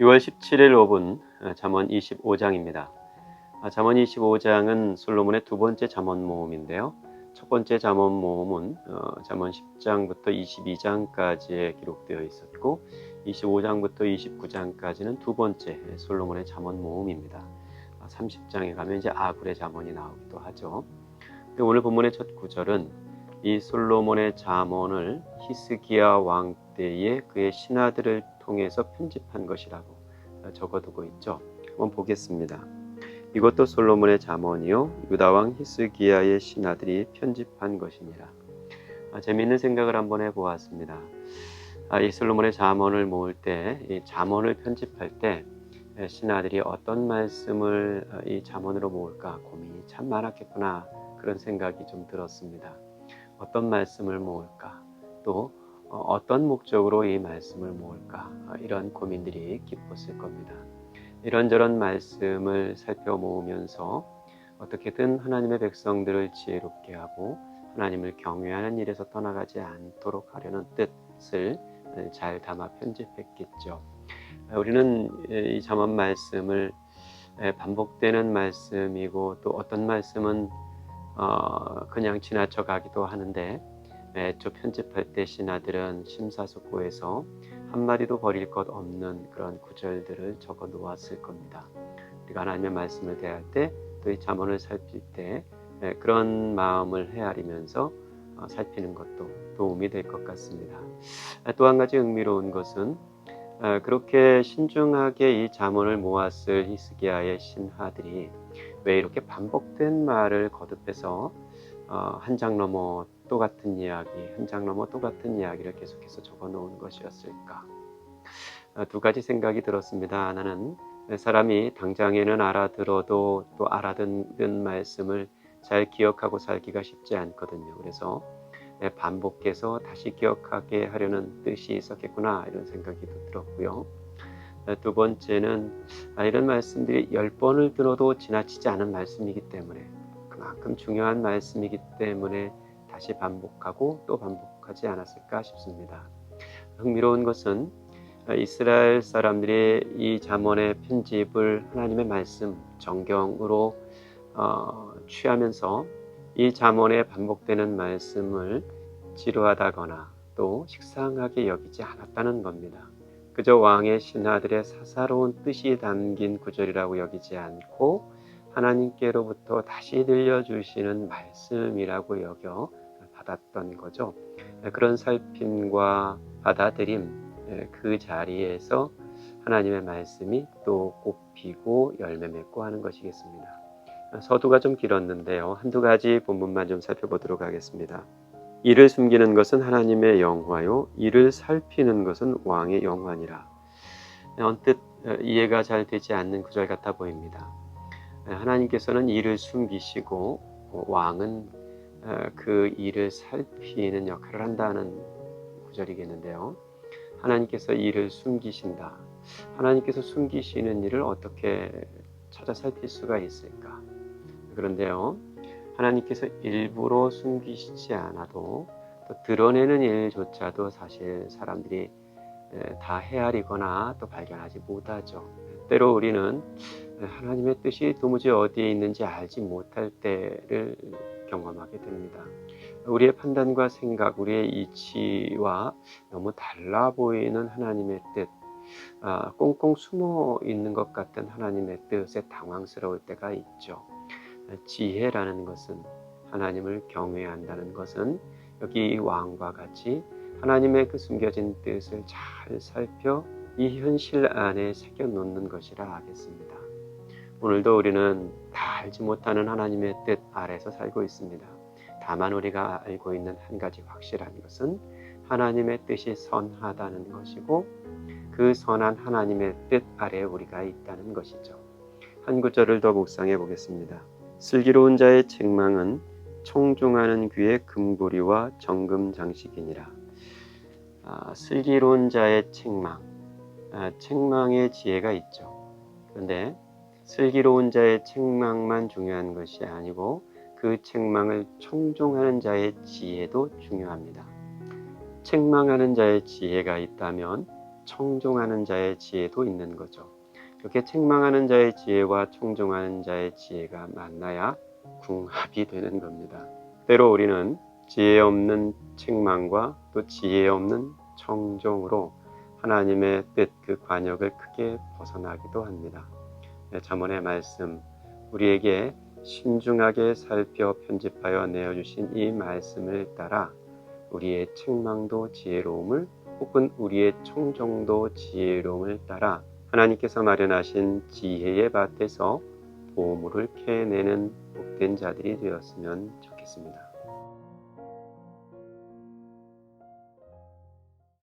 6월 17일 5분 잠언 25장입니다. 잠언 25장은 솔로몬의 두 번째 잠언 모음인데요. 첫 번째 잠언 모음은 잠언 10장부터 22장까지에 기록되어 있었고 25장부터 29장까지는 두 번째 솔로몬의 잠언 모음입니다. 30장에 가면 이제 아굴의 잠언이 나오기도 하죠. 오늘 본문의 첫 구절은 이 솔로몬의 잠언을 히스기야 왕 때에 그의 신하들을 통해서 편집한 것이라고 적어두고 있죠. 한번 보겠습니다. 이것도 솔로몬의 잠언이요 유다 왕 히스기야의 신하들이 편집한 것이니라. 재미있는 생각을 한번 해보았습니다. 이 솔로몬의 잠언을 모을 때, 이 잠언을 편집할 때 신하들이 어떤 말씀을 이 잠언으로 모을까 고민이 참 많았겠구나, 그런 생각이 좀 들었습니다. 어떤 말씀을 모을까, 또 어떤 목적으로 이 말씀을 모을까, 이런 고민들이 깊었을 겁니다. 이런저런 말씀을 살펴 모으면서 어떻게든 하나님의 백성들을 지혜롭게 하고 하나님을 경외하는 일에서 떠나가지 않도록 하려는 뜻을 잘 담아 편집했겠죠. 우리는 이 잠언 말씀을 반복되는 말씀이고 또 어떤 말씀은 그냥 지나쳐 가기도 하는데, 애초 편집할 때 신하들은 심사숙고해서 한마디도 버릴 것 없는 그런 구절들을 적어 놓았을 겁니다. 우리가 하나님의 말씀을 대할 때, 또 이 잠언을 살필 때 그런 마음을 헤아리면서 살피는 것도 도움이 될 것 같습니다. 또 한 가지 흥미로운 것은 그렇게 신중하게 이 잠언을 모았을 히스기야의 신하들이 왜 이렇게 반복된 말을 거듭해서 한 장 넘어 또 같은 이야기, 한 장 넘어 또 같은 이야기를 계속해서 적어 놓은 것이었을까? 두 가지 생각이 들었습니다. 하나는 사람이 당장에는 알아들어도 또 알아듣는 말씀을 잘 기억하고 살기가 쉽지 않거든요. 그래서 반복해서 다시 기억하게 하려는 뜻이 있었겠구나, 이런 생각이 들었고요. 두 번째는 이런 말씀들이 10번을 들어도 지나치지 않은 말씀이기 때문에, 그만큼 중요한 말씀이기 때문에 다시 반복하고 또 반복하지 않았을까 싶습니다. 흥미로운 것은 이스라엘 사람들이 이 잠언의 편집을 하나님의 말씀, 정경으로 취하면서 이 잠언에 반복되는 말씀을 지루하다거나 또 식상하게 여기지 않았다는 겁니다. 그저 왕의 신하들의 사사로운 뜻이 담긴 구절이라고 여기지 않고 하나님께로부터 다시 들려주시는 말씀이라고 여겨 받았던 거죠. 그런 살핌과 받아들임, 그 자리에서 하나님의 말씀이 또 꽃피고 열매 맺고 하는 것이겠습니다. 서두가 좀 길었는데요. 한두 가지 본문만 좀 살펴보도록 하겠습니다. 이를 숨기는 것은 하나님의 영화요 이를 살피는 것은 왕의 영화니라. 언뜻 이해가 잘 되지 않는 구절 같아 보입니다. 하나님께서는 이를 숨기시고 왕은 그 일을 살피는 역할을 한다는 구절이겠는데요. 하나님께서 일을 숨기신다. 하나님께서 숨기시는 일을 어떻게 찾아 살필 수가 있을까? 그런데요, 하나님께서 일부러 숨기시지 않아도 또 드러내는 일조차도 사실 사람들이 다 헤아리거나 또 발견하지 못하죠. 때로 우리는 하나님의 뜻이 도무지 어디에 있는지 알지 못할 때를 경험하게 됩니다. 우리의 판단과 생각, 우리의 이치와 너무 달라 보이는 하나님의 뜻, 꽁꽁 숨어 있는 것 같은 하나님의 뜻에 당황스러울 때가 있죠. 지혜라는 것은, 하나님을 경외한다는 것은 여기 이 왕과 같이 하나님의 그 숨겨진 뜻을 잘 살펴 이 현실 안에 새겨 놓는 것이라 하겠습니다. 오늘도 우리는 다 알지 못하는 하나님의 뜻 아래서 살고 있습니다. 다만 우리가 알고 있는 한 가지 확실한 것은 하나님의 뜻이 선하다는 것이고, 그 선한 하나님의 뜻 아래에 우리가 있다는 것이죠. 한 구절을 더 묵상해 보겠습니다. 슬기로운 자의 책망은 청중하는 귀의 금고리와 정금 장식이니라. 슬기로운 자의 책망, 책망의 지혜가 있죠. 그런데 슬기로운 자의 책망만 중요한 것이 아니고 그 책망을 청종하는 자의 지혜도 중요합니다. 책망하는 자의 지혜가 있다면 청종하는 자의 지혜도 있는 거죠. 이렇게 책망하는 자의 지혜와 청종하는 자의 지혜가 만나야 궁합이 되는 겁니다. 때로 우리는 지혜 없는 책망과 또 지혜 없는 청종으로 하나님의 뜻, 그 관역을 크게 벗어나기도 합니다. 잠언의 말씀, 우리에게 신중하게 살펴 편집하여 내어주신 이 말씀을 따라 우리의 책망도 지혜로움을, 혹은 우리의 청정도 지혜로움을 따라 하나님께서 마련하신 지혜의 밭에서 보물을 캐내는 복된 자들이 되었으면 좋겠습니다.